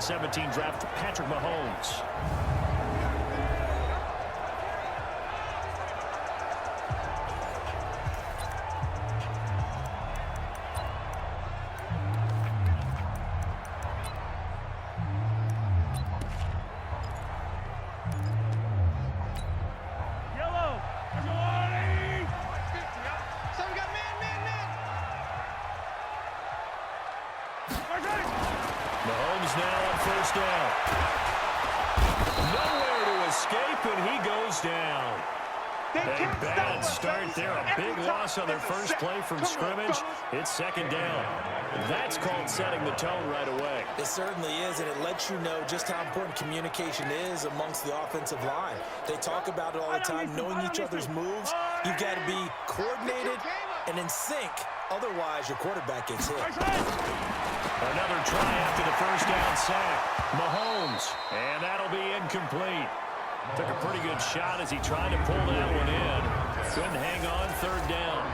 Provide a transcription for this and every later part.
2017 draft, Patrick Mahomes. Mahomes now on first down. Nowhere to escape, and he goes down. A bad start there. A big loss on their first play from scrimmage. It's second down. That's called setting the tone right away. It certainly is, and it lets you know just how important communication is amongst the offensive line. They talk about it all the time, knowing each other's moves. You've got to be coordinated and in sync. Otherwise, your quarterback gets hit. Another try after the first down sack. Mahomes, and that'll be incomplete. Took a pretty good shot as he tried to pull that one in. Couldn't hang on, third down.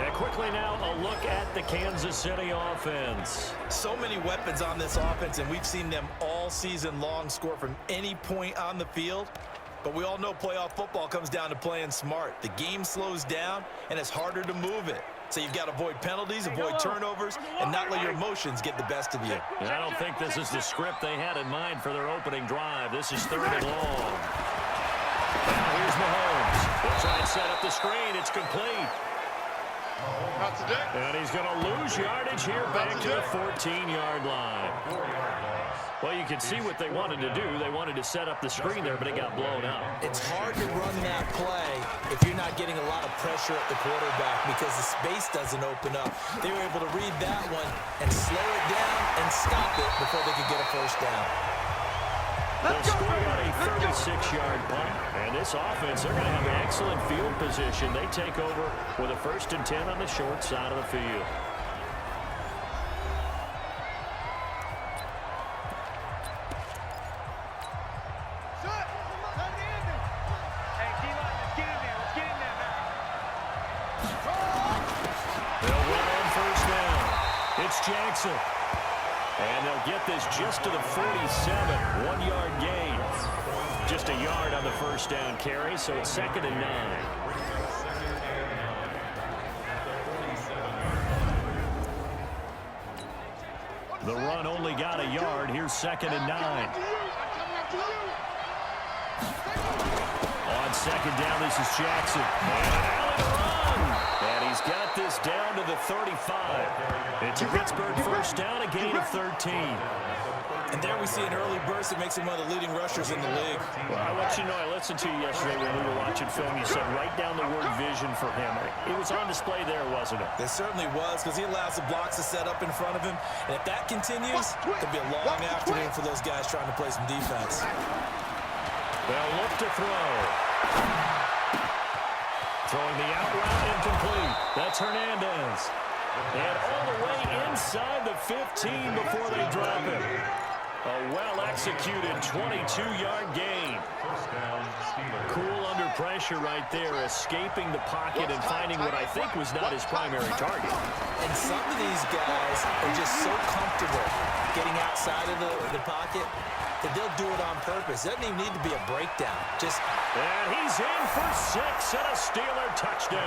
And quickly now, a look at the Kansas City offense. So many weapons on this offense, and we've seen them all season long score from any point on the field. But we all know playoff football comes down to playing smart. The game slows down, and it's harder to move it. So you've got to avoid penalties, avoid turnovers, and not let your emotions get the best of you. And I don't think this is the script they had in mind for their opening drive. This is third and long. Now here's Mahomes. He'll try and set up the screen. It's complete. And he's going to lose yardage here back to the 14-yard line. Well, you can see what they wanted to do. They wanted to set up the screen there, but it got blown up. It's hard to run that play if you're not getting a lot of pressure at the quarterback because the space doesn't open up. They were able to read that one and slow it down and stop it before they could get a first down. They'll score on a 36-yard punt. And this offense, they're going to have an excellent field position. They take over with a 1st and 10 on the short side of the field. Jackson. And they'll get this just to the 47. 1-yard gain. Just a yard on the first down carry, so it's 2nd and 9. The run only got a yard. Here's 2nd and 9. On second down, this is Jackson. And he's got this down to the 35. It's a Pittsburgh first down, a gain of 13. And there we see an early burst that makes him one of the leading rushers in the league. Well, I want you to know, I listened to you yesterday when we were watching film. You said write down the word vision for him. It was on display there, wasn't it? It certainly was, because he allows the blocks to set up in front of him. And if that continues, it'll be a long afternoon for those guys trying to play some defense. They'll look to throw. Throwing the out route incomplete. That's Hernandez. And all the way inside the 15 before they drop it. A well-executed 22-yard gain. Cool under pressure right there, escaping the pocket and finding what I think was not his primary target. And some of these guys are just so comfortable getting outside of the pocket that they'll do it on purpose. It doesn't even need to be a breakdown. And he's in for 6 and a Steeler touchdown.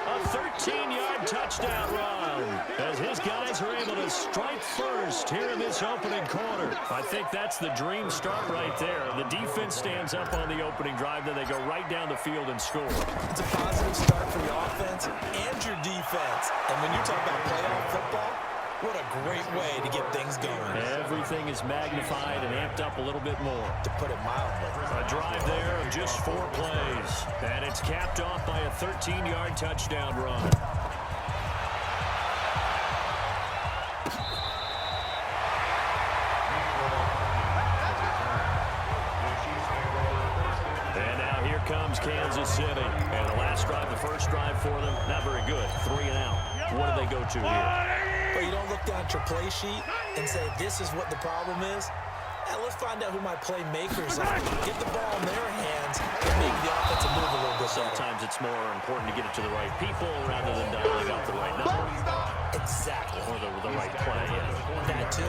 A 13-yard touchdown run as his guys are able to strike first here in this opening quarter. I think that's the dream start right there. The defense stands up on the opening drive, then they go right down the field and score. It's a positive start for your offense and your defense. And when you talk about playoff football, what a great way to get things going. Everything is magnified and amped up a little bit more. To put it mildly. A drive there of just 4 plays. And it's capped off by a 13-yard touchdown run. And now here comes Kansas City. And the last drive, the first drive for them, not very good. 3 and out. What do they go to here? But you don't look down at your play sheet and say, this is what the problem is. Now, let's find out who my playmakers are. Get the ball in their hands and maybe the offensive to move a little bit. Sometimes it's more important to get it to the right people rather than dialing up the right number. Exactly. Or the right play. That too.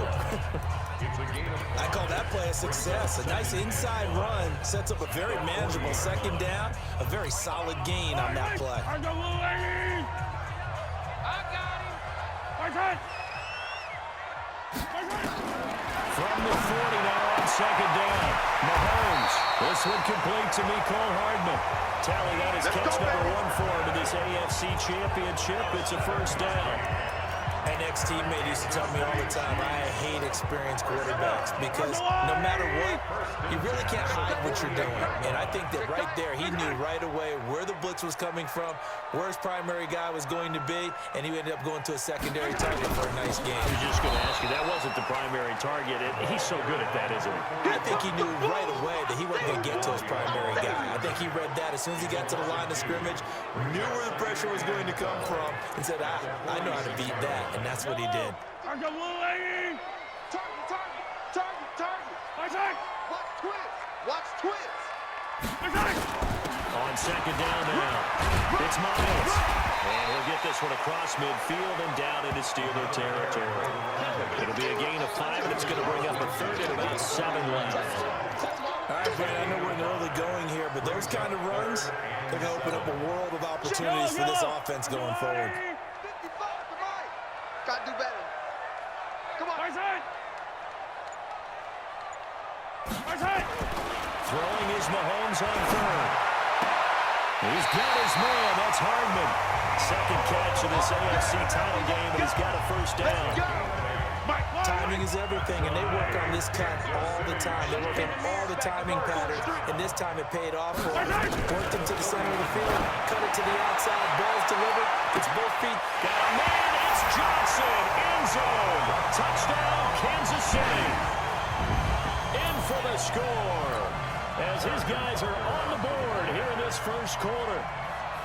I call that play a success. A nice inside run sets up a very manageable second down. A very solid gain on that play. I got him. From the 40 now on second down. Mahomes. This one complete to Mecole Hardman. Tally, that is catch number 1 for him in this AFC Championship. It's a first down. An ex-teammate used to tell me all the time, I hate experienced quarterbacks because no matter what, you really can't hide what you're doing. And I think that right there, he knew right away where the blitz was coming from, where his primary guy was going to be, and he ended up going to a secondary target for a nice game. I was just going to ask you, that wasn't the primary target. He's so good at that, isn't he? I think he knew right away that he wasn't going to get to his primary guy. I think he read that as soon as he got to the line of scrimmage, knew where the pressure was going to come from, and said, I know how to beat that. And that's what he did. Target. Watch twist. On second down now, it's Miles. And he'll get this one across midfield and down into Steeler territory. It'll be a gain of 5, and it's going to bring up a third and about 7 left. All right, Brad, I know we're in the early going here, but those kind of runs, they're going to open up a world of opportunities for this offense going forward. Got to do better. Come on. Throwing is Mahomes on third. He's got his man. That's Hardman. Second catch of this AFC title game, and he's got a first down. Timing is everything, and they work on this cut all the time. They work on all the timing patterns, and this time it paid off for him. Worked him to the center of the field, cut it to the outside, ball's delivered, it's both feet. Got a man, it's Johnson, end zone. Touchdown, Kansas City. In for the score, as his guys are on the board here in this first quarter.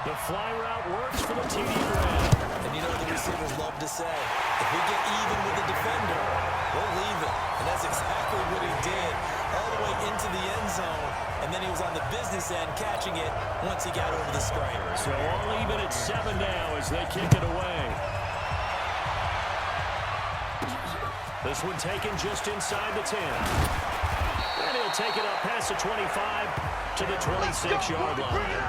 The fly route works for the TD grab. And you know the receivers love to say, if we get even with the defender, we'll leave it. And that's exactly what he did, all the way into the end zone. And then he was on the business end catching it once he got over the stripe. So all even at 7 now as they kick it away. This one taken just inside the 10. And he'll take it up past the 25 to the 26-yard line.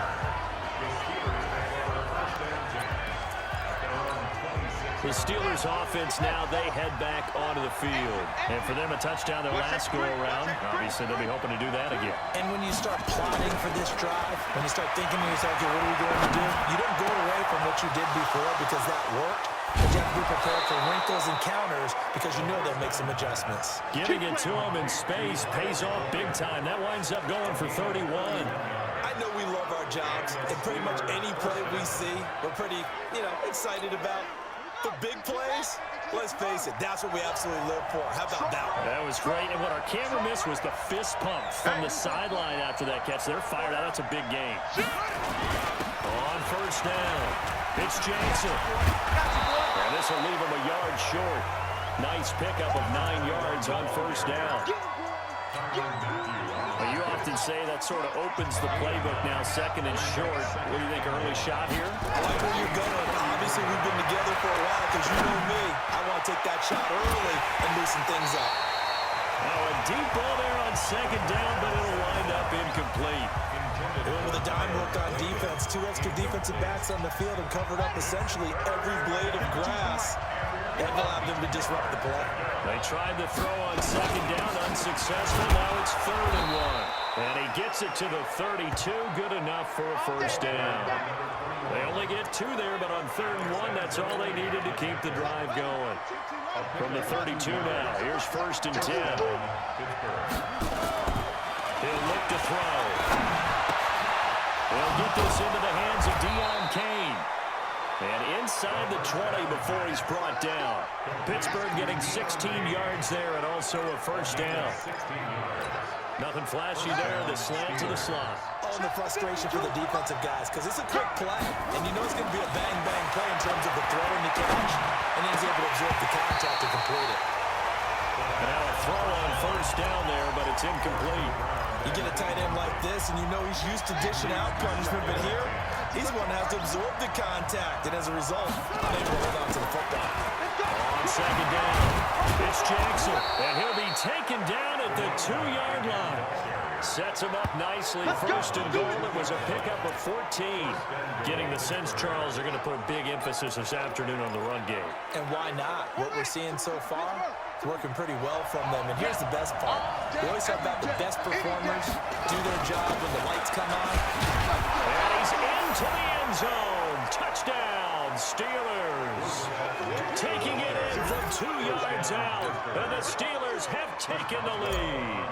The Steelers offense now, they head back onto the field. And for them, a touchdown their last go-around. Obviously, they'll be hoping to do that again. And when you start plotting for this drive, when you start thinking to yourself, okay, what are we going to do? You don't go away from what you did before because that worked. But you have to be prepared for wrinkles and counters because you know they'll make some adjustments. Giving it to them in space pays off big time. That winds up going for 31. I know we love our jobs, and pretty much any play we see, we're pretty, excited about. The big plays, let's face it, that's what we absolutely live for. How about that one? That was great, and what our camera missed was the fist pump from the sideline after that catch. They're fired out. That's a big game. On first down, it's Jansen. And this will leave him a yard short. Nice pickup of 9 yards on first down. Well, you often say that sort of opens the playbook now, second and short. What do you think, early shot here? I like where you're going. Obviously, we've been together for a while because you know me. I want to take that shot early and loosen things up. Now a deep ball there on second down, but it'll wind up incomplete. Going with a dime look on defense. 2 extra defensive backs on the field and covered up essentially every blade of grass. That allowed them to disrupt the play. They tried to throw on second down, unsuccessful. Now it's 3rd and 1. And he gets it to the 32, good enough for a first down. They only get 2 there, but on 3rd and 1, that's all they needed to keep the drive going. From the 32 now, here's 1st and 10. He'll look to throw. He'll get this into the hands of Deion Kane. And inside the 20 before he's brought down. Pittsburgh getting 16 yards there and also a first down. Nothing flashy there. The slant to the slot. Oh, and the frustration for the defensive guys because it's a quick play. And you know it's going to be a bang-bang play in terms of the throw and the catch. And then he's able to absorb the contact to complete it. And now a throw on first down there, but it's incomplete. You get a tight end like this, and you know he's used to dishing out punishment, but here, he's the one that has to absorb the contact, and as a result, unable to hold on to the football. On second down, it's Jackson, and he'll be taken down at the 2-yard line. Sets him up nicely. First and goal. It was a pickup of 14. Getting the sense, Charles, are going to put a big emphasis this afternoon on the run game. And why not? What we're seeing so far is working pretty well from them. And here's the best part. We always talk about the best performers do their job when the lights come on. And he's into the end zone. Touchdown, Steelers. Taking it in from 2 yards out. And the Steelers have taken the lead.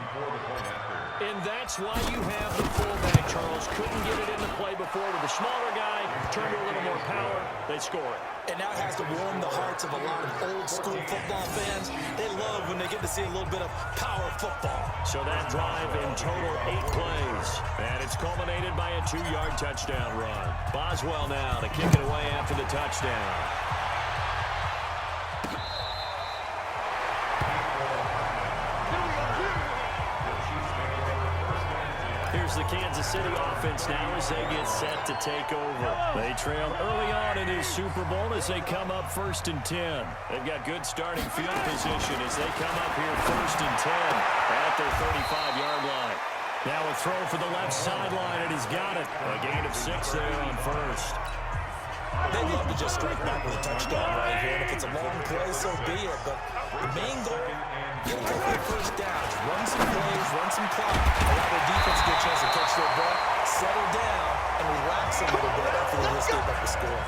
And that's why you have the fullback, Charles. Couldn't get it into play before to the smaller guy. Turned to a little more power. They score it. And that has to warm the hearts of a lot of old-school football fans. They love when they get to see a little bit of power football. So that drive in total 8 plays. And it's culminated by a 2-yard touchdown run. Boswell now to kick it away after the touchdown. Here's the Kansas City offense now as they get set to take over. They trailed early on in this Super Bowl as they come up 1st and 10. They've got good starting field position as they come up here 1st and 10 at their 35-yard line. Now a throw for the left sideline, and he's got it. A gain of 6 there on first. They love to just strike back with a touchdown right here, and if it's a long play, so be it. But the main goal, get a couple of first downs, run some plays, run some clock, allow their defense to get a chance to catch their breath, settle down, and relax a little bit after they just gave up the score.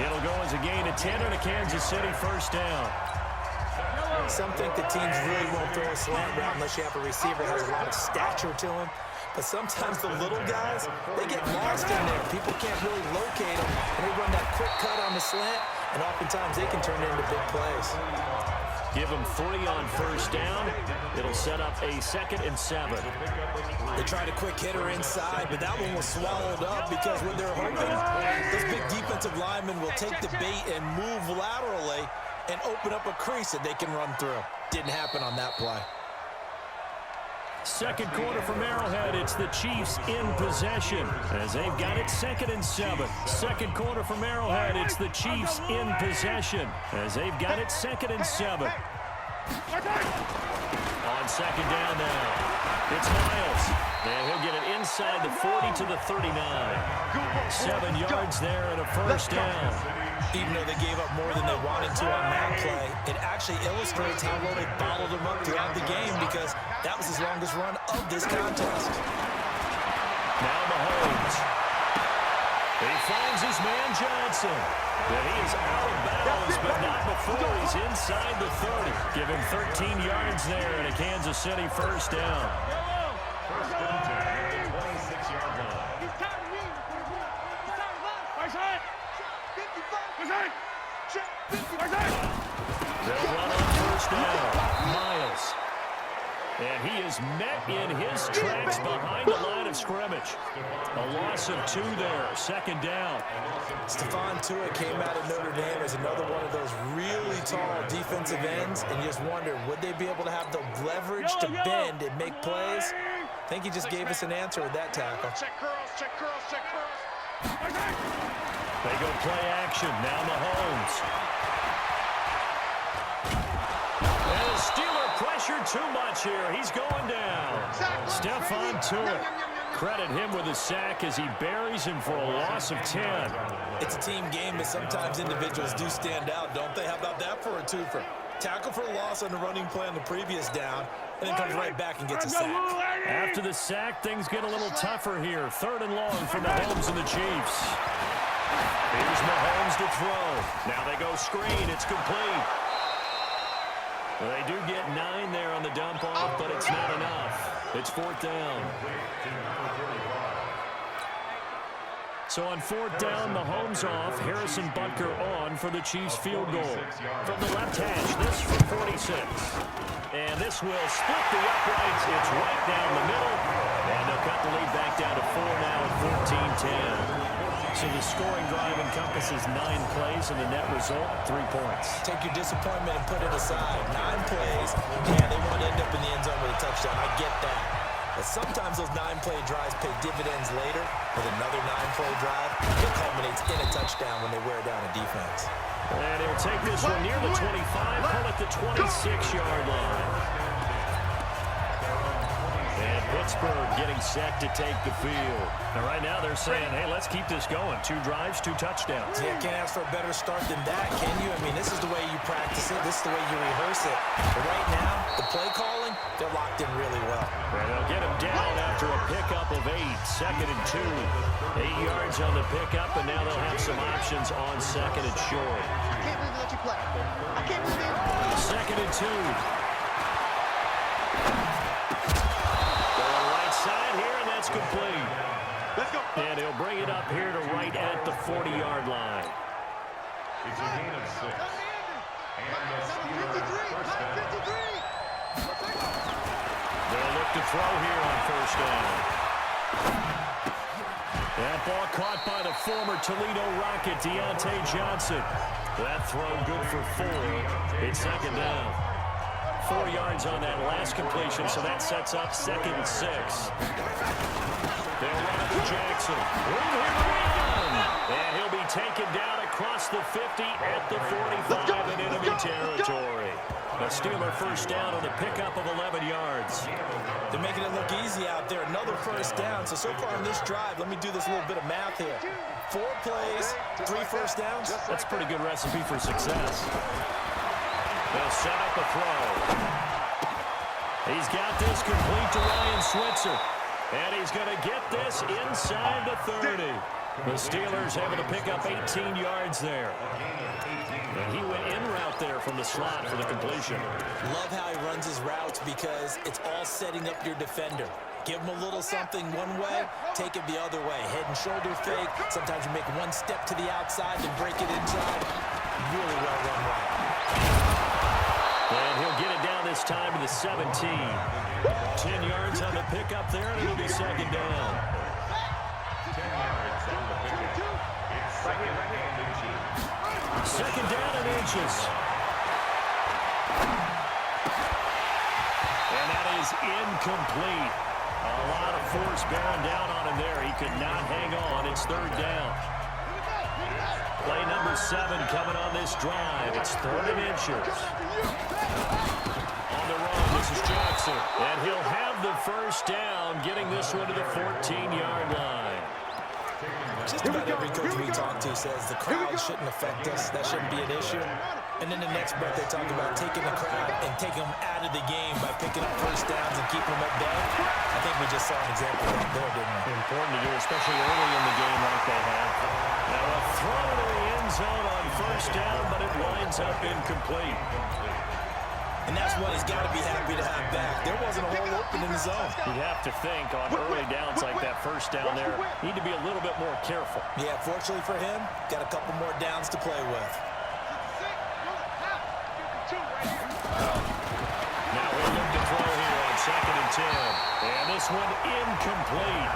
It'll go as a gain of 10 and a Kansas City first down. Some think the teams really won't throw a slant route unless you have a receiver that has a lot of stature to him. But sometimes the little guys, they get lost in there. People can't really locate them, and they run that quick cut on the slant, and oftentimes they can turn it into big plays. Give them 3 on first down. It'll set up a 2nd and 7. They tried a quick hitter inside, but that one was swallowed up because when they're hoping, those big defensive linemen will take the bait and move laterally and open up a crease that they can run through. Didn't happen on that play. Second quarter from Arrowhead. It's the Chiefs in possession as they've got it 2nd and 7. Second quarter from Arrowhead. It's the Chiefs in possession as they've got it 2nd and 7. On second down now, it's Miles. And he'll get it inside the 40 to the 39. 7 yards there and a first down. Even though they gave up more than they wanted to on that play, it actually illustrates how well they bottled them up throughout the game because that was his longest run of this contest. Now Mahomes. He finds his man Johnson. And he is out of bounds, but not before he's inside the 30. Give him 13 yards there and a Kansas City first down. First down, 26-yard line. They'll run on first down. Miles. And he is met in his tracks behind the line of scrimmage. A loss of 2 there. Second down. Stephon Tuitt came out of Notre Dame as another one of those really tall defensive ends, and you just wonder, would they be able to have the leverage to bend and make plays? I think he just gave us an answer with that tackle. Check curls, check curls, check curls. They go play action. Now Mahomes. And the Steeler pressure too much here. He's going down. Stephon Tuitt. Credit him with a sack as he buries him for a loss of 10. It's a team game, but sometimes individuals do stand out, don't they? How about that for a twofer? Tackle for a loss on the running play on the previous down, and then comes right back and gets a sack. After the sack, things get a little tougher here. 3rd and long for Mahomes and the Chiefs. Here's Mahomes to throw. Now they go screen. It's complete. Well, they do get 9 there on the dump off, but it's not enough. It's 4th down. So on 4th down, Mahomes off, Harrison Butker on for the Chiefs field goal. From the left hash, this from 46. And this will split the uprights. It's right down the middle. And they'll cut the lead back down to 4 now at 14-10. So the scoring drive encompasses 9 plays, and the net result, 3 points. Take your disappointment and put it aside. 9 plays, and they want to end up in the end zone with a touchdown. I get that. But sometimes those 9-play drives pay dividends later with another 9-play drive that culminates in a touchdown when they wear down a defense. And he'll take this one near the 25, pull at the 26-yard line. And Pittsburgh getting set to take the field. And right now they're saying, hey, let's keep this going. 2 drives, 2 touchdowns. Yeah, can't ask for a better start than that, can you? I mean, this is the way you practice it. This is the way you rehearse it. But right now, the play calling, they're locked in really well. And they'll get him down after a pickup of 8. 2nd and 2. 8 yards on the pickup, and now they'll have some options on 2nd and short. I can't believe they let you play. I can't believe they... 2nd and 2. Side here, and that's complete. Let's go. And he'll bring it up here to right at the 40-yard line. It's a gain of 6. And the Steelers first down. They'll look to throw here on first down. That ball caught by the former Toledo Rocket, Deontay Johnson. That throw good for 4. It's 2nd down. 4 yards on that last completion, so that sets up 2nd and 6. They'll run it to Jackson. And he'll be taken down across the 50 at the 45 in enemy territory. A Steeler first down on the pickup of 11 yards. They're making it look easy out there. Another first down. So far in this drive, let me do this little bit of math here. 4 plays, 3 first downs. That's a pretty good recipe for success. They'll set up a throw. He's got this complete to Ryan Switzer. And he's going to get this inside the 30. The Steelers having to pick up 18 yards there. And he went in route there from the slot for the completion. Love how he runs his routes because it's all setting up your defender. Give him a little something one way, take it the other way. Head and shoulder fake. Sometimes you make one step to the outside and break it inside. Really well run route. And he'll get it down this time to the 17. 10 yards on the pickup there, and it'll be 2nd down. 10 yards on the pickup. It's 2nd and inches. 2nd down and inches. And that is incomplete. A lot of force bearing down on him there. He could not hang on. It's 3rd down. Play number 7 coming on this drive. It's 3rd and inches. On the run, this is Jackson. And he'll have the first down, getting this one to the 14-yard line. Just about every coach we talk to says the crowd shouldn't affect us. That shouldn't be an issue. And then the next breath they talk about taking the crowd and taking them out of the game by picking up first downs and keeping them at bay. I think we just saw an example of that there, didn't we? Important to do, especially early in the game like they have. Now a throw to the end zone on first down, but it winds up incomplete. And that's what he's got to be happy to have back. There wasn't a hole open in the zone. You'd have to think on early downs like that first down there, need to be a little bit more careful. Yeah, fortunately for him, got a couple more downs to play with. Now we'll look to throw here on 2nd and 10. And this one incomplete.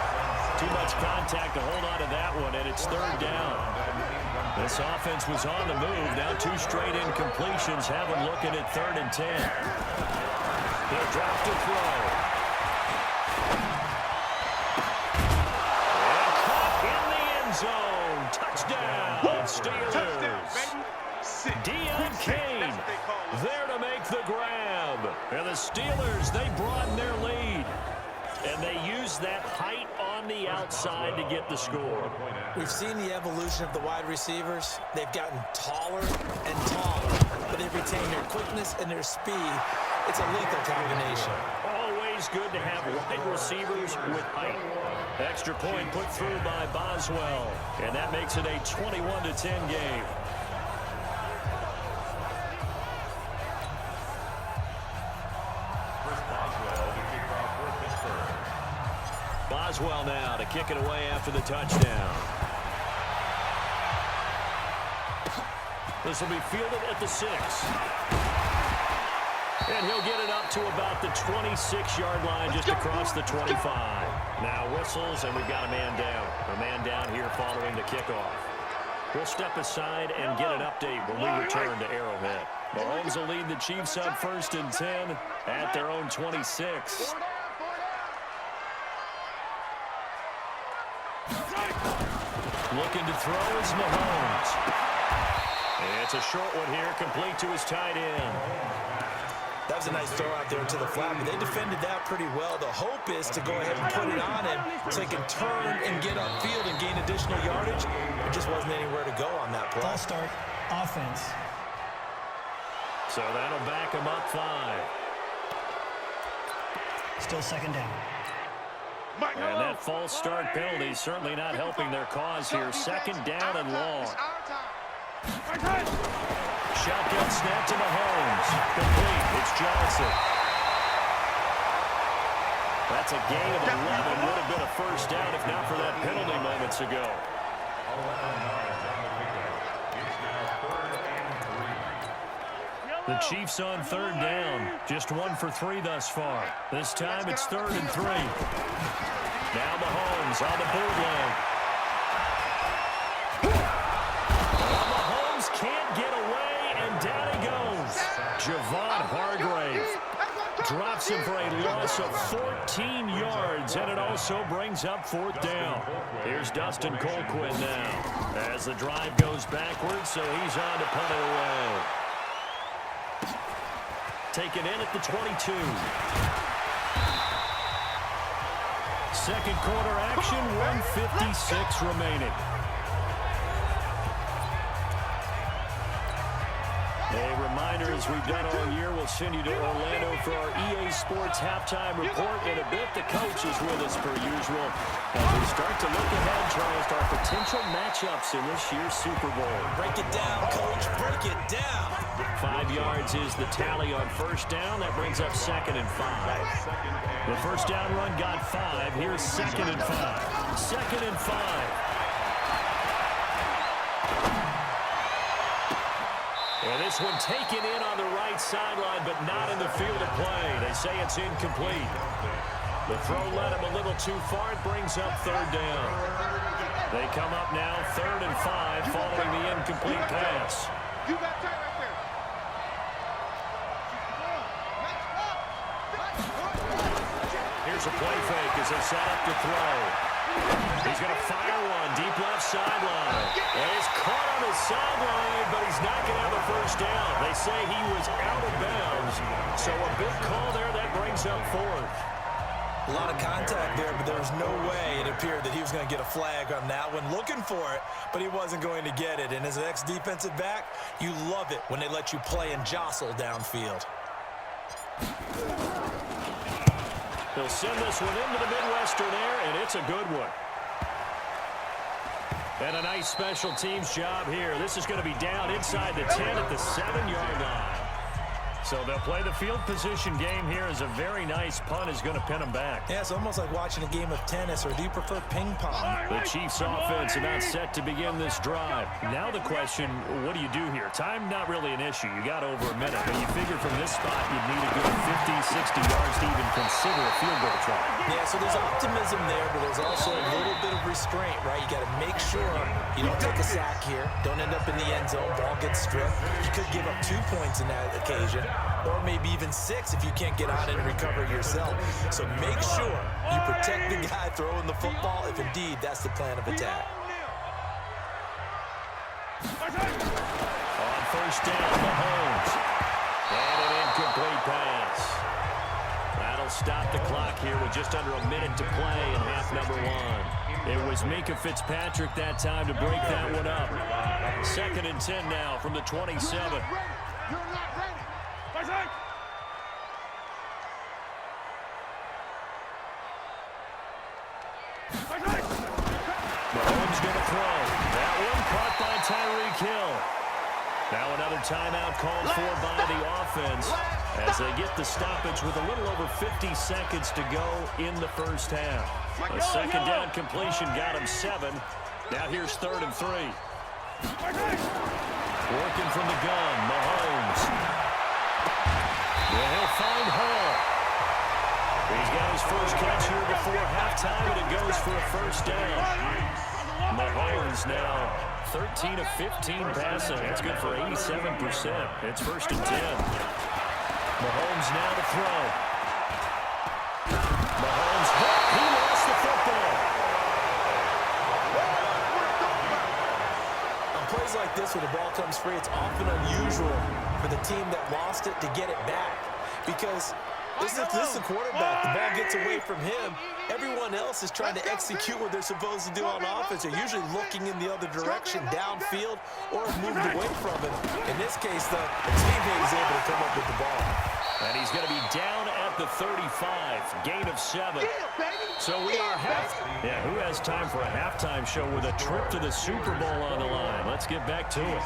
Too much contact to hold on to that one, and it's 3rd down. This offense was on the move. Now 2 straight incompletions have them looking at 3rd and 10. He'll drop to throw. And caught in the end zone. Touchdown, Steelers. Deion Kane there to make the grab. And the Steelers, they broaden their lead. And they use that height on the outside to get the score. We've seen the evolution of the wide receivers. They've gotten taller and taller, but they've retained their quickness and their speed. It's a lethal combination. Always good to have wide receivers with height. Extra point put through by Boswell. And that makes it a 21-10 game. Boswell now to kick it away after the touchdown. This will be fielded at the 6. And he'll get it up to about the 26-yard line, just across the 25. Now whistles, and we've got a man down. A man down here following the kickoff. We'll step aside and get an update when we return to Arrowhead. Mahomes will lead the Chiefs up 1st and 10 at their own 26. Looking to throw is Mahomes. It's a short one here, complete to his tight end. That was a nice throw out there to the flat, but they defended that pretty well. The hope is to go ahead and put it on him so he can turn and get upfield and gain additional yardage. There just wasn't anywhere to go on that play. False start, offense. So that'll back him up 5. Still second down. And that false start penalty is certainly not helping their cause here. Second down and long. Shotgun snap to Mahomes. Complete. It's Johnson. That's a gain of 11. Would have been a first down if not for that penalty moments ago. The Chiefs on third down. Just 1 for 3 thus far. This time it's 3rd and 3. Now Mahomes on the bootleg. Mahomes can't get away, and down he goes. Javon Hargrave drops him for a loss of 14 yards, and it also brings up 4th down. Here's Dustin Colquitt now as the drive goes backwards, so he's on to punt it away. Taken in at the 22. Second quarter action, 1:56 remaining. A reminder, as we've done all year, we'll send you to Orlando for our EA Sports halftime report. In a bit, the coach is with us per usual as we start to look ahead, trying to start potential matchups in this year's Super Bowl. Break it down, Coach. Break it down. 5 yards is the tally on first down. That brings up 2nd and 5. The first down run got 5. Here's 2nd and 5. 2nd and 5. And this one taken in on the right sideline, but not in the field of play. They say it's incomplete. The throw led him a little too far. It brings up 3rd down. They come up now 3rd and 5 following the incomplete pass. You got time right there. Here's a play fake as they set up to throw. He's going to fire one deep left sideline. And he's caught on his sideline, but he's not going to have a first down. They say he was out of bounds. So a big call there that brings up 4th. A lot of contact there, but there was no way it appeared that he was going to get a flag on that one. Looking for it, but he wasn't going to get it. And as an ex-defensive back, you love it when they let you play and jostle downfield. He'll send this one into the Midwestern air, and it's a good one. And a nice special teams job here. This is going to be down inside the 10 at the 7-yard line. So they'll play the field position game here as a very nice punt is going to pin them back. Yeah, it's almost like watching a game of tennis, or do you prefer ping pong? The Chiefs offense about set to begin this drive. Now the question, what do you do here? Time not really an issue. You got over a minute, but you figure from this spot you'd need a good 50, 60 yards to even consider a field goal try. Yeah, so there's optimism there, but there's also a little bit of restraint, right? You got to make sure you don't take a sack here. Don't end up in the end zone. Ball gets stripped. You could give up 2 points in that occasion, or maybe even 6 if you can't get on it and recover yourself. So make sure you protect the guy throwing the football if indeed that's the plan of attack. On first down, Mahomes. And an incomplete pass. That'll stop the clock here with just under a minute to play in half number 1. It was Minkah Fitzpatrick that time to break that one up. 2nd and 10 now from the 27. You're not ready. Mahomes going to throw. That one caught by Tyreek Hill. Now another timeout called for by the offense as they get the stoppage with a little over 50 seconds to go in the first half. A 2nd down completion got him 7. Now here's 3rd and 3. Working from the gun, Mahomes. Yeah, he'll find Hall. He's got his first catch here before halftime, and it goes for a first down. Mahomes now 13 of 15 passing. That's good for 87%. It's 1st and 10. Mahomes now to throw. Mahomes hit. He lost the football. plays like this where the ball comes free, it's often unusual for the team that lost it to get it back. Because this is the quarterback. The ball gets away from him. Everyone else is trying to execute what they're supposed to do on offense. They're usually looking in the other direction, downfield, or have moved away from him. In this case, the teammate is able to come up with the ball. And he's going to be down at the 35, gain of 7. So we are who has time for a halftime show with a trip to the Super Bowl on the line? Let's get back to it.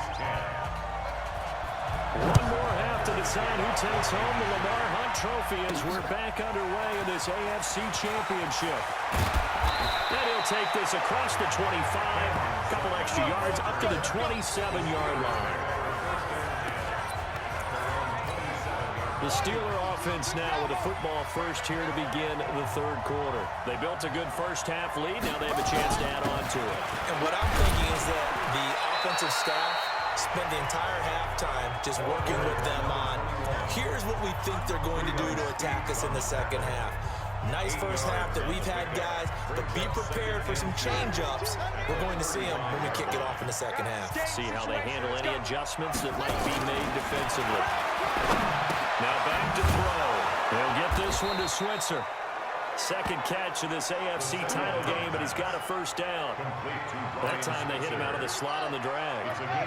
One more half to decide who takes home the Lamar Hunt Trophy as we're back underway in this AFC Championship. And he'll take this across the 25, a couple extra yards up to the 27-yard line. The Steeler offense now with a football first here to begin the third quarter. They built a good first half lead. Now they have a chance to add on to it. And what I'm thinking is that the offensive staff spend the entire halftime just working with them on, here's what we think they're going to do to attack us in the second half. Nice first half that we've had, guys, but be prepared for some change-ups. We're going to see them when we kick it off in the second half. See how they handle any adjustments that might be made defensively. Now back to throw. They'll get this one to Switzer. Second catch of this AFC title game, but he's got a first down. That time they hit him out of the slot on the drag.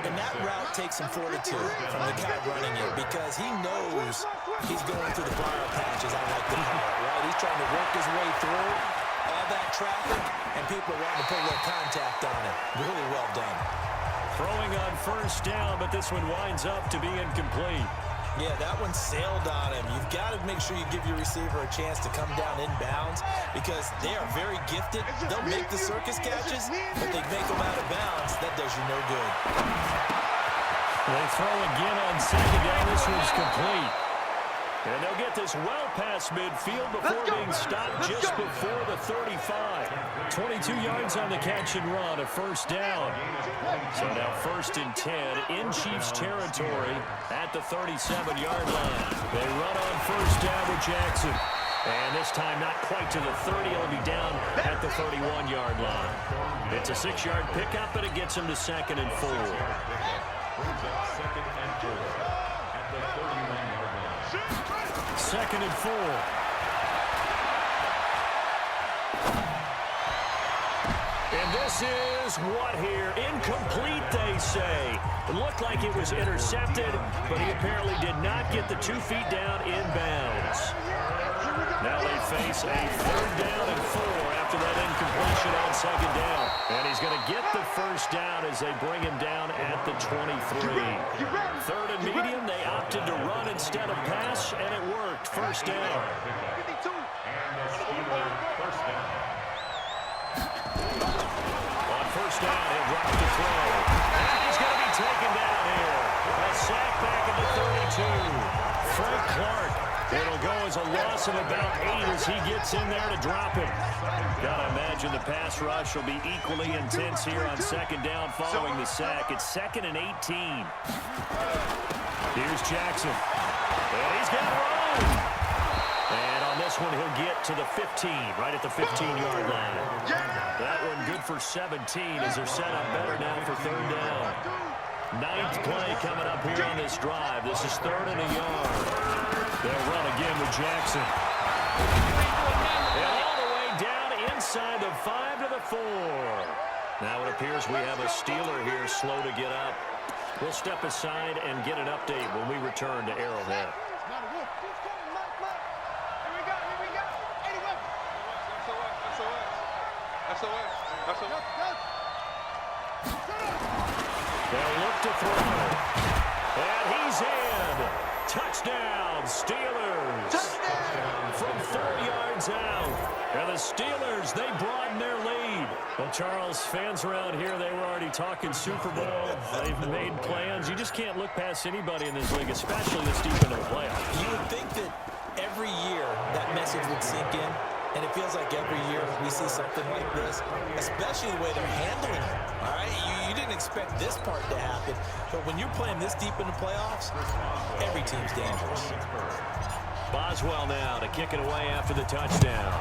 And that route takes some fortitude from the guy running it because he knows he's going through the briar patches, I like to call it, right? He's trying to work his way through all that traffic, and people are wanting to put a little contact on it. Really well done. Throwing on first down, but this one winds up to be incomplete. Yeah, that one sailed on him. You've got to make sure you give your receiver a chance to come down inbounds because they are very gifted. They'll make the circus catches, but they make them out of bounds. That does you no good. They throw again on second down. This one's complete. And they'll get this well past midfield before being stopped just before the 35. 22 yards on the catch and run, a first down. So now first and 10 in Chiefs territory at the 37-yard line. They run on first down with Jackson. And this time not quite to the 30. He'll be down at the 31-yard line. It's a 6-yard pickup, and it gets him to second and 4. Second and 4. And this is what here? Incomplete, they say. It looked like it was intercepted, but he apparently did not get the 2 feet down inbounds. Now they face a third down and 4 after that incompletion on second down. And he's going to get the first down as they bring him down at the 23. Third and medium, they opted to run instead of pass, and it worked. First down. On first down, he'll drop the throw. And he's going to be taken down here. A sack back at the 32. Frank Clark. It'll go as a loss of about 8 as he gets in there to drop it. Gotta imagine the pass rush will be equally intense here on second down following the sack. It's second and 18. Here's Jackson. And he's got room. And on this one, he'll get to the 15, right at the 15-yard line. That one good for 17 as they're set up better now for third down. 9th play coming up here on this drive. This is third and a yard. They'll run again with Jackson. And all the way down inside the 5 to the 4. Now it appears we have a Steeler here slow to get up. We'll step aside and get an update when we return to Arrowhead. They'll look to throw. And he's in. Touchdown, Steelers. Touchdown. From 4 yards out. And the Steelers, they broaden their lead. Well, Charles, fans around here, they were already talking Super Bowl. They've made plans. You just can't look past anybody in this league, especially this deep into the playoffs. You would think that every year that message would sink in. And it feels like every year we see something like this, especially the way they're handling it. All right, you didn't expect this part to happen, but when you're playing this deep in the playoffs, every team's dangerous. Boswell now to kick it away after the touchdown.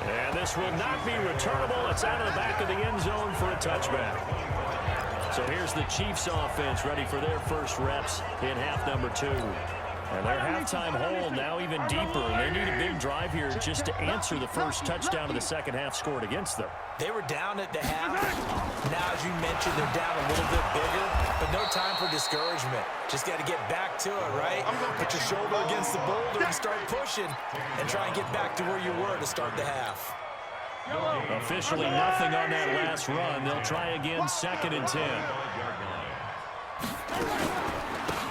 And this will not be returnable. It's out of the back of the end zone for a touchback. So here's the Chiefs offense ready for their first reps in half number 2. And their halftime hole now even deeper. They need a big drive here just to answer the first touchdown of the second half scored against them. They were down at the half. Now, as you mentioned, they're down a little bit bigger, but no time for discouragement. Just got to get back to it, right? Put your shoulder against the boulder and start pushing and try and get back to where you were to start the half. Officially nothing on that last run. They'll try again, 2nd and 10.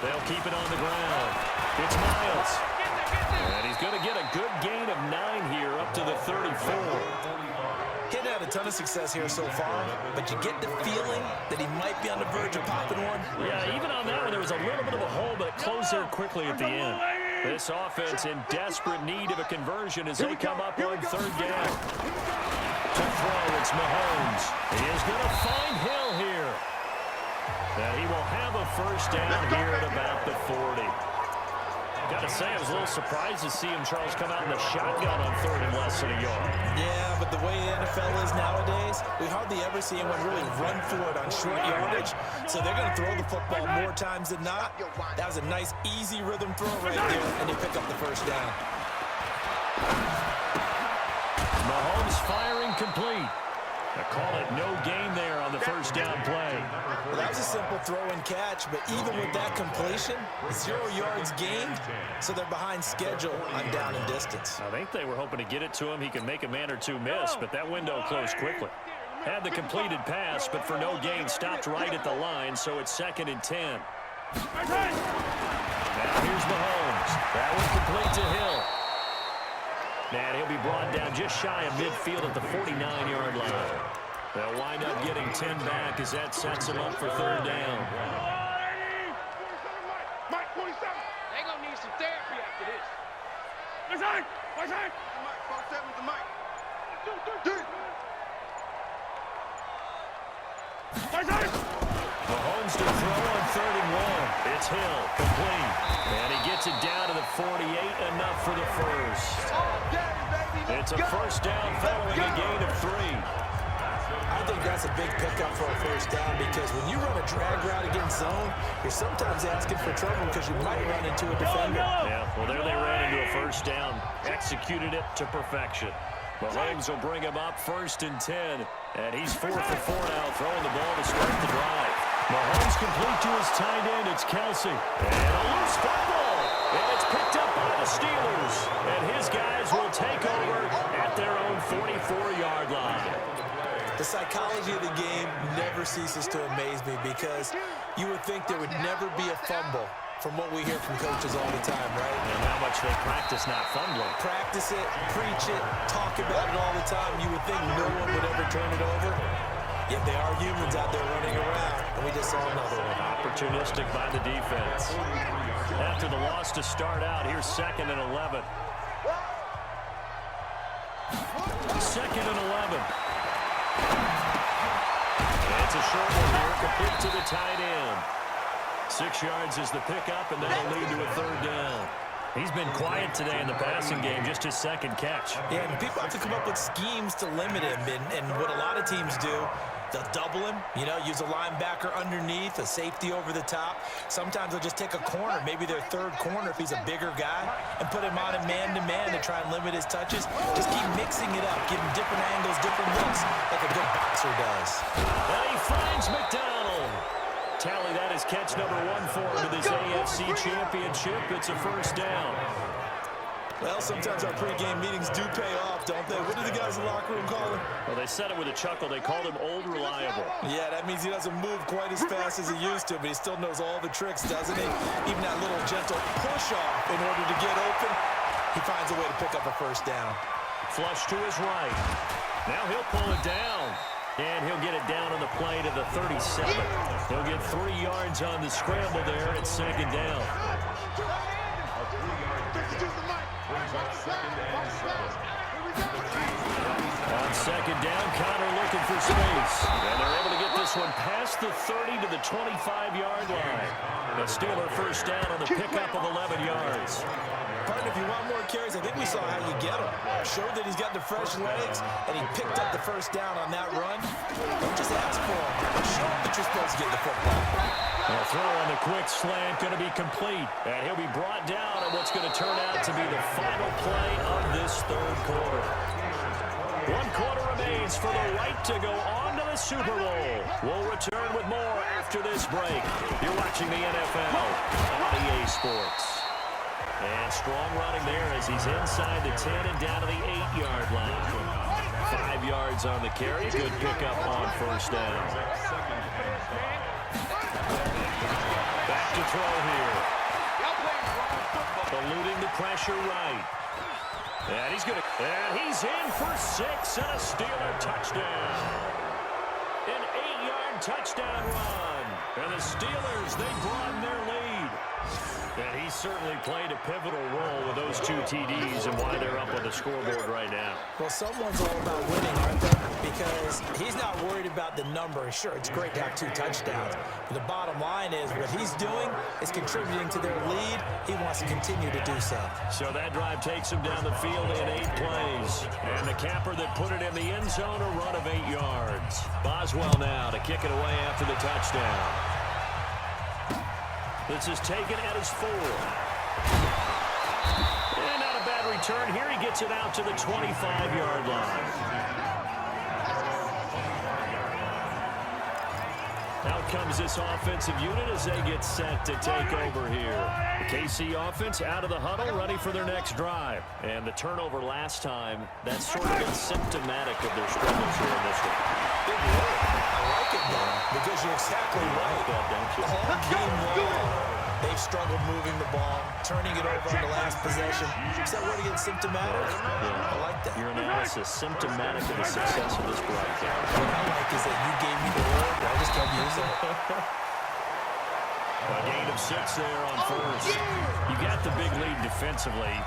They'll keep it on the ground. It's Miles. And he's going to get a good gain of 9 here up to the 34. He's had a ton of success here so far, but you get the feeling that he might be on the verge of popping one. Yeah, even on that one, there was a little bit of a hole, but it closed there quickly at the end. This offense in desperate need of a conversion as they come up on 3rd down. To throw, it's Mahomes. He is going to find Hill here. And he will have a first down here at about the 40. Got to say, I was a little surprised to see him, Charles, come out in the shotgun on 3rd and less than a yard. Yeah, but the way the NFL is nowadays, we hardly ever see anyone really run for it on short yardage. So they're going to throw the football more times than not. That was a nice, easy rhythm throw right there, and they pick up the first down. Mahomes firing complete. They call it no gain there on the first down play. Well, that was a simple throw and catch, but even with that completion, 0 yards gained, so they're behind schedule on down and distance. I think they were hoping to get it to him. He can make a man or two miss, but that window closed quickly. Had the completed pass, but for no gain, stopped right at the line, so it's 2nd and 10. Now here's Mahomes. That one complete to Hill. And he'll be brought down just shy of midfield at the 49-yard line. They'll wind up getting 10 back as that sets them up for 3rd down. Mike, 47. They're going to need some therapy after this. Mike, 47 with the mic. Mahomes to throw on 3rd and 1. It's Hill, complete. And he gets it down to the 48, enough for the first. It's a first down following a gain of 3. I think that's a big pickup for a first down because when you run a drag route against zone, you're sometimes asking for trouble because you might run into a defender. Yeah, well, there they ran into a first down. Executed it to perfection. Mahomes will bring him up 1st and 10. And he's 4 for 4 now, throwing the ball to start the drive. Mahomes complete to his tight end. It's Kelsey. And a loose football. And it's picked up by the Steelers. And his guys will take over at their own 44-yard line. The psychology of the game never ceases to amaze me because you would think there would never be a fumble from what we hear from coaches all the time, right? And how much they practice not fumbling. Practice it, preach it, talk about it all the time. You would think no one would ever turn it over. Yet they are humans out there running around, and we just saw another one. Opportunistic by the defense. After the loss to start out, here's 2nd and 11. 2nd and 11. It's a short one here, complete to the tight end. 6 yards is the pickup, and that'll lead to a 3rd down. He's been quiet today in the passing game, just his 2nd catch. Yeah, and people have to come up with schemes to limit him, and what a lot of teams do, they'll double him, use a linebacker underneath, a safety over the top. Sometimes they'll just take a corner, maybe their 3rd corner if he's a bigger guy, and put him on a man-to-man to try and limit his touches. Just keep mixing it up, give him different angles, different looks, like a good boxer does. And he finds McDonald. Tally that is catch number 1 for him in this AFC Championship. It's a first down. Well, sometimes our pregame meetings do pay off, don't they? What do the guys in the locker room call him? Well, they said it with a chuckle. They called him Old Reliable. Yeah, that means he doesn't move quite as fast as he used to, but he still knows all the tricks, doesn't he? Even that little gentle push-off in order to get open, he finds a way to pick up a first down. Flush to his right. Now he'll pull it down. And he'll get it down on the play to the 37. He'll get 3 yards on the scramble there at 2nd down. On 2nd down, Connor looking for space. And they're able to get this one past the 30 to the 25-yard line. The Steeler first down on the pickup of 11 yards. Partner, if you want more carries, I think we saw how you get them. Showed that he's got the fresh legs, and he picked up the first down on that run. Don't just ask for him. Show him that you're supposed to get the football. A throw on the quick slant going to be complete. And he'll be brought down on what's going to turn out to be the final play of this third quarter. 1 quarter remains for the right to go on to the Super Bowl. We'll return with more after this break. You're watching the NFL on EA Sports. And strong running there as he's inside the 10 and down to the 8-yard line. 5 yards on the carry. Good pickup on first down. Back to throw here. Eluding the pressure right. And he's in for 6 and a Steeler touchdown. An 8-yard touchdown run. And the Steelers, they broaden their lead. And he certainly played a pivotal role with those 2 TDs and why they're up on the scoreboard right now. Well, someone's all about winning, aren't they? Because he's not worried about the number. Sure, it's great to have 2 touchdowns. But the bottom line is what he's doing is contributing to their lead. He wants to continue to do so. So that drive takes him down the field in 8 plays. And the capper that put it in the end zone, a run of 8 yards. Boswell now to kick it away after the touchdown. This is taken at his 4. And not a bad return. Here he gets it out to the 25-yard line. Out comes this offensive unit as they get set to take over here. The KC offense out of the huddle, ready for their next drive. And the turnover last time, that's sort of been symptomatic of their struggles here in this one. Big word. I like it, though, because you're exactly right. All game long, they've struggled moving the ball, turning it over on the last possession. Is that word again, symptomatic? Yeah. I like that. Your analysis, symptomatic of the success of this broadcast. What I like is that you gave me the word, but I just kept using it. A gain of 6 there on first. You got the big lead defensively.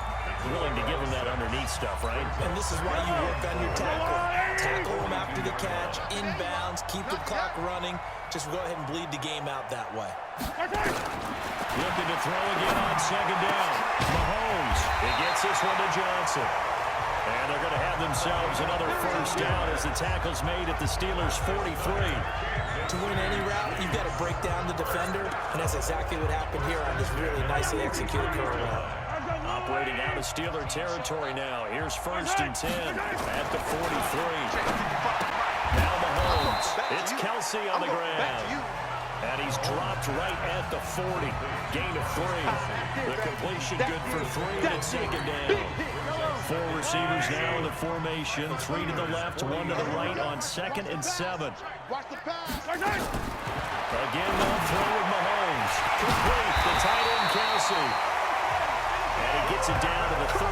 Willing to give him that underneath stuff, right? And this is why you work on your tackle. Tackle him after the catch, inbounds, keep the clock running. Just go ahead and bleed the game out that way. Looking to throw again on second down. Mahomes, he gets this one to Johnson. And they're going to have themselves another first down as the tackle's made at the Steelers' 43. To win any route, you've got to break down the defender, and that's exactly what happened here on this really nicely executed curl route. Operating out of Steeler territory now. Here's 1st and 10 at the 43. Now Mahomes. It's Kelsey on the ground. And he's dropped right at the 40. Gain of 3. The completion good for 3 and second down. 4 receivers now in the formation. 3 to the left, 1 to the right on 2nd and 7. Again, they'll throw with Mahomes. Complete. The tight end, Kelsey. And he gets it down to the 32.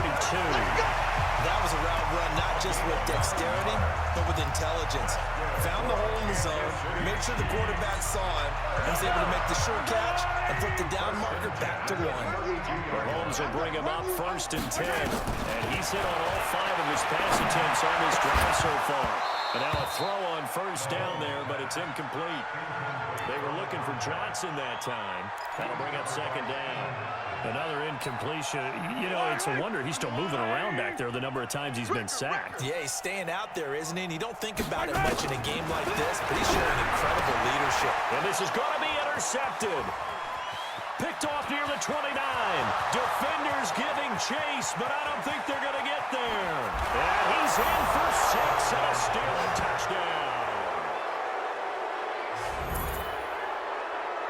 That was a route run not just with dexterity, but with intelligence. Found the hole in the zone, made sure the quarterback saw him, and was able to make the sure catch and put the down marker back to 1. Mahomes will bring him up 1st and 10. And he's hit on all 5 of his pass attempts on this drive so far. And now a throw on first down there, but it's incomplete. They were looking for Johnson that time. That'll bring up second down. Another incompletion. You know, it's a wonder he's still moving around back there the number of times he's been sacked. Yeah, he's staying out there, isn't he? And you don't think about it much in a game like this, but he's showing incredible leadership. And this is going to be intercepted. Picked off near the 29. Defenders giving chase, but I don't think they're going to get there. And he's in for 6 and a Steeler touchdown.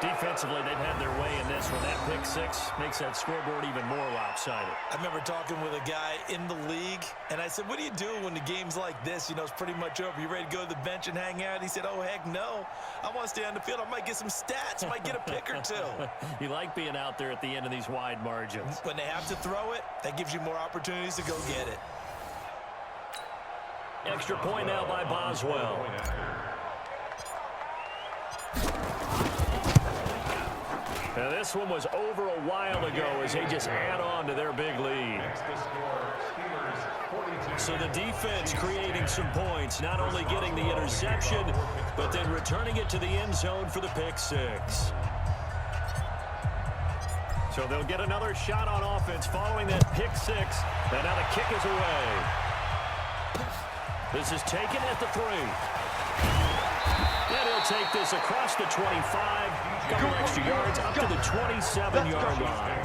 Defensively, they've had their way in this one. That pick 6 makes that scoreboard even more lopsided. I remember talking with a guy in the league, and I said, what do you do when the game's like this? You know, it's pretty much over. You ready to go to the bench and hang out? He said, oh, heck no. I want to stay on the field. I might get some stats. I might get a pick or 2. You like being out there at the end of these wide margins. When they have to throw it, that gives you more opportunities to go get it. Extra point now by Boswell. Now this one was over a while ago as they just add on to their big lead. So the defense creating some points, not only getting the interception, but then returning it to the end zone for the pick 6. So they'll get another shot on offense following that pick six. And now the kick is away. This is taken at the 3. And he'll take this across the 25. Couple extra yards up to the 27-yard line.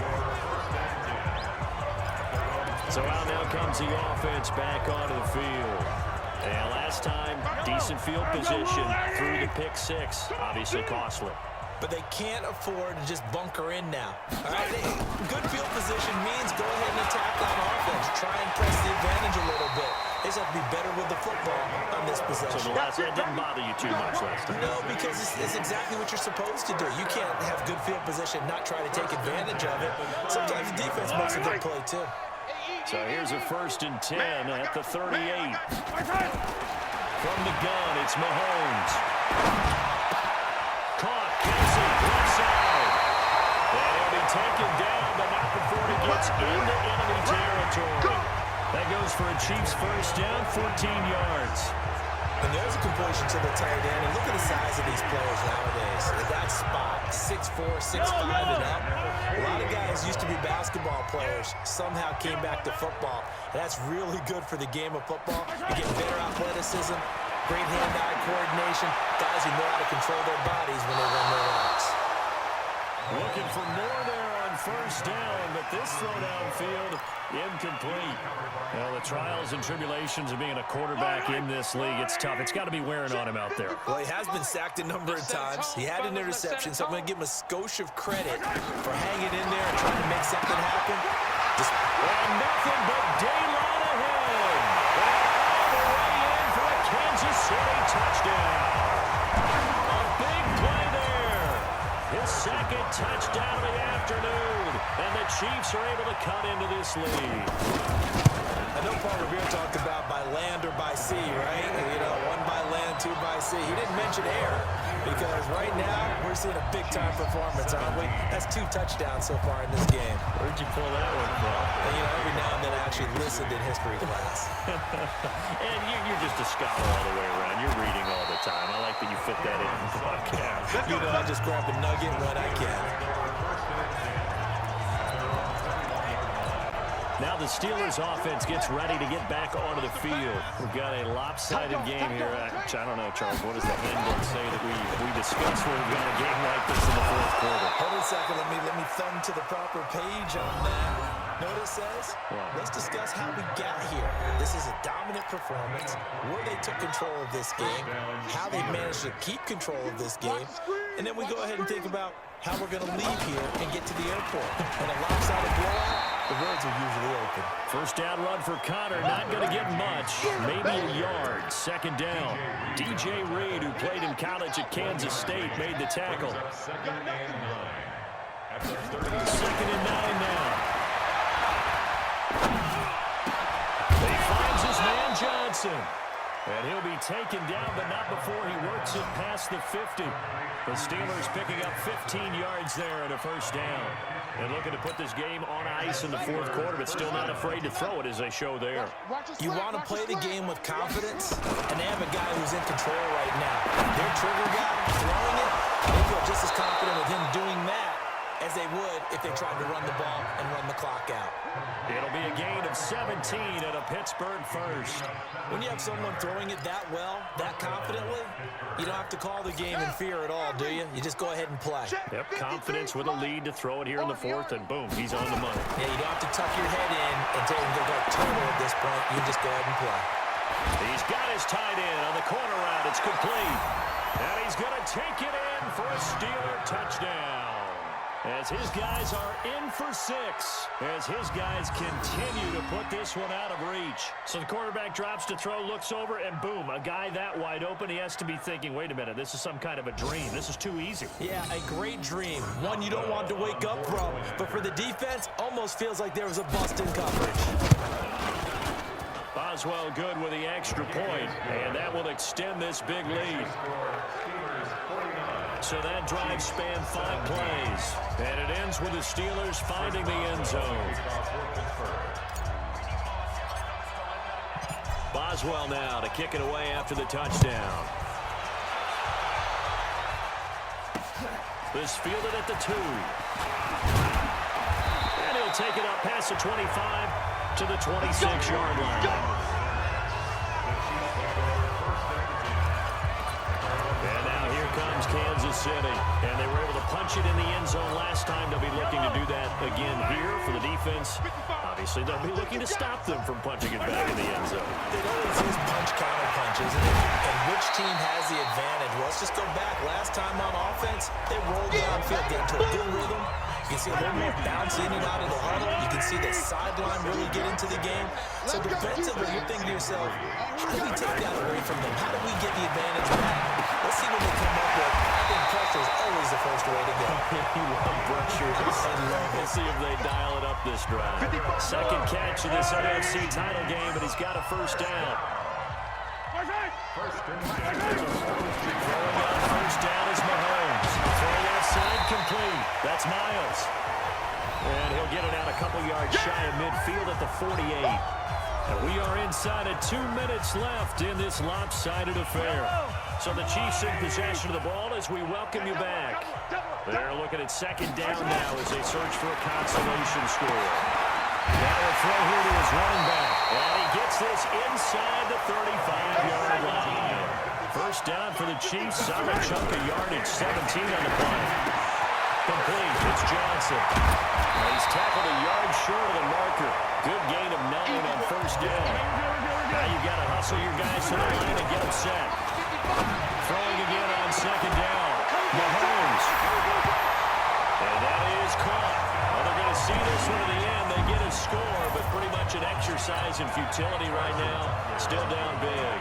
So out now comes the offense back onto the field. And last time, decent field position through the pick six. Obviously costly. But they can't afford to just bunker in now. All right, good field position means go ahead and attack on offense. Try and press the advantage a little bit. They just have to be better with the football on this possession. So the last that didn't bother you too much last time. No, because it's exactly what you're supposed to do. You can't have good field position, not try to take advantage of it. Sometimes the defense makes a good play too. So here's a 1st and 10 at the 38. From the gun, it's Mahomes. Caught, Kelsey, left side. And he'll be taken down, but not before he gets into enemy territory. That goes for a Chiefs first down, 14 yards. And there's a completion to the tight end. And look at the size of these players nowadays. At that spot, 6'4", 6'5", and up. A lot of guys used to be basketball players, somehow came back to football. And that's really good for the game of football. You get better athleticism, great hand-eye coordination, guys who know how to control their bodies when they run their routes. Looking for more there on 1st down, but this throw downfield, incomplete. Well, the trials and tribulations of being a quarterback in this league, it's tough. It's got to be wearing on him out there. Well, he has been sacked a number of times. He had an interception, so I'm going to give him a skosh of credit for hanging in there and trying to make something happen. And nothing but daylight ahead. All the way in for a Kansas City touchdown. A big play there. His 2nd touchdown of the afternoon. And the Chiefs are able to cut into this lead. I know Paul Revere talked about by land or by sea, right? You know, 1 by land, 2 by sea. He didn't mention air because right now we're seeing a big-time performance, aren't we? That's 2 touchdowns so far in this game. Where'd you pull that one from? And, you know, every now and then I actually listened in history class. And you're just a scholar all the way around. You're reading all the time. I like that you fit that in the podcast. You know, I just grab a nugget when I can. Now the Steelers offense gets ready to get back onto the field. We've got a lopsided game here. I don't know, Charles, what does the handbook say that we discuss when we've got a game like this in the 4th quarter? Hold on a second. Let me thumb to the proper page on that. Know what it says? Yeah. Let's discuss how we got here. This is a dominant performance, where they took control of this game, how they managed to keep control of this game, and then we go ahead and think about how we're going to leave here and get to the airport. In a lopsided blowout, the roads are usually open. 1st down run for Connor, not going to get much, maybe a yard. 2nd down. DJ Reed, who played in college at Kansas State, made the tackle. 2nd and 9. 2nd and 9 now. He finds his man Johnson. And he'll be taken down, but not before he works it past the 50. The Steelers picking up 15 yards there at a 1st down. And looking to put this game on ice in the 4th quarter, but still not afraid to throw it as they show there. You want to play the game with confidence, and they have a guy who's in control right now. Their trigger guy throwing it, they feel just as confident with him doing that as they would if they tried to run the ball and run the clock out. It'll be a gain of 17 at a Pittsburgh 1st. When you have someone throwing it that well, that confidently, you don't have to call the game in fear at all, do you? You just go ahead and play. Yep, confidence with a lead to throw it here in the 4th, and boom, he's on the money. Yeah, you don't have to tuck your head in and take and go total at this point. You just go ahead and play. He's got his tight end on the corner route. It's complete. And he's going to take it in for a Steeler touchdown. As his guys are in for 6, as his guys continue to put this one out of reach. So the quarterback drops to throw, looks over, and boom, a guy that wide open, he has to be thinking, wait a minute, this is some kind of a dream. This is too easy. Yeah, a great dream. One you don't want to wake up from. But for the defense, almost feels like there was a bust in coverage. Boswell good with the extra point, and that will extend this big lead. So that drive spanned 5 plays, and it ends with the Steelers finding the end zone. Boswell now to kick it away after the touchdown. This fielded at the 2. And he'll take it up past the 25 to the 26-yard line. And now here comes Kansas City. And they were able to punch it in the end zone last time. They'll be looking to do that again here for the defense. Obviously, they'll be looking to stop them from punching it back in the end zone. They always use punch-counter punches. And which team has the advantage? Well, let's just go back. Last time on offense, they rolled downfield, get into a good rhythm. You can see a little more bounce in and out of the huddle. You can see the sideline really get into the game. So defensively, you're thinking to yourself, how do we take that away from them? How do we get the advantage back? Let's see what they come up with. I think pressure is always the first way to go. You love pressure. We'll see if they dial it up this drive. Second catch of this NFC title game, but he's got a first down. First and 10. Throwing on first down is Mahomes. Throwing outside complete. That's Miles. And he'll get it out a couple yards shy of midfield at the 48. And we are inside of 2 minutes left in this lopsided affair. So the Chiefs in possession of the ball as we welcome you back. They're looking at second down now as they search for a consolation score. Now a throw here to his running back. And he gets this inside the 35-yard line. First down for the Chiefs. Solid chunk of yardage, 17 on the play. Complete. It's Johnson. And he's tackled a yard short of the marker. Good gain of 9 on first down. Now you've got to hustle your guys to the line and get them set. Throwing again on second down. Mahomes. And that is caught. Well, they're going to see this one to the end. They get a score, but pretty much an exercise in futility right now. Still down big.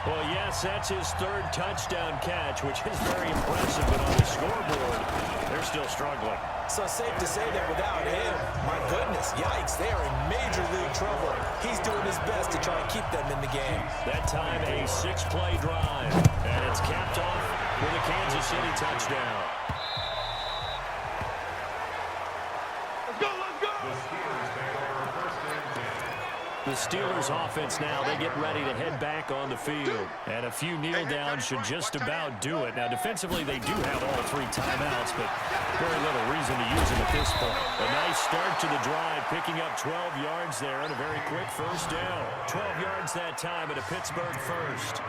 Well, yes, that's his third touchdown catch, which is very impressive, but on the scoreboard, they're still struggling. So safe to say that without him, my goodness, yikes, they are in major league trouble. He's doing his best to try to keep them in the game. That time, a 6-play drive, and it's capped off with a Kansas City touchdown. The Steelers offense now, they get ready to head back on the field. And a few kneel downs should just about do it. Now, defensively, they do have all 3 timeouts, but very little reason to use them at this point. A nice start to the drive, picking up 12 yards there and a very quick first down. 12 yards that time at a Pittsburgh first.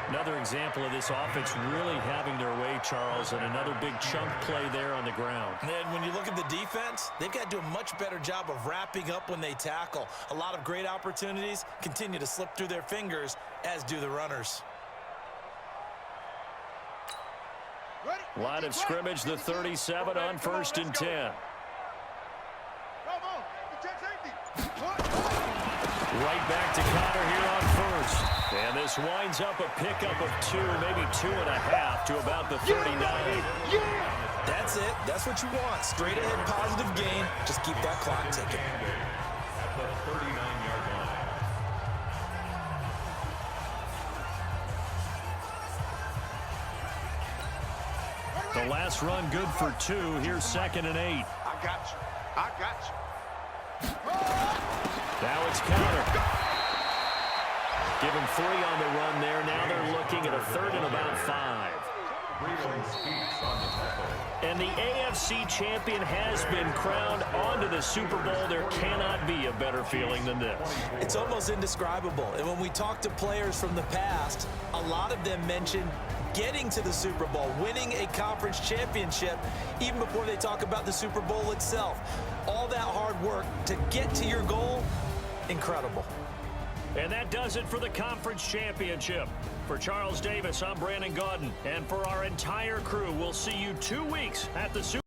Another example of this offense really having their way, Charles, and another big chunk play there on the ground. And when you look at the defense, they've got to do a much better job of wrapping up when they tackle. A lot of great opportunities continue to slip through their fingers, as do the runners. Line of scrimmage, the 37 on first and 10. Right back to Connor here on first. And this winds up a pickup of 2, maybe 2.5 to about the 39. That's it. That's what you want. Straight ahead positive gain. Just keep that clock ticking. At the 39-yard line. The last run good for 2. Here's 2nd and 8. I got you. I got you. Now it's Connor. Give him 3 on the run there. Now they're looking at a 3rd and about 5. And the AFC champion has been crowned onto the Super Bowl. There cannot be a better feeling than this. It's almost indescribable. And when we talk to players from the past, a lot of them mention getting to the Super Bowl, winning a conference championship, even before they talk about the Super Bowl itself. All that hard work to get to your goal, incredible. And that does it for the conference championship. For Charles Davis, I'm Brandon Gaudin. And for our entire crew, we'll see you 2 weeks at the Super Bowl.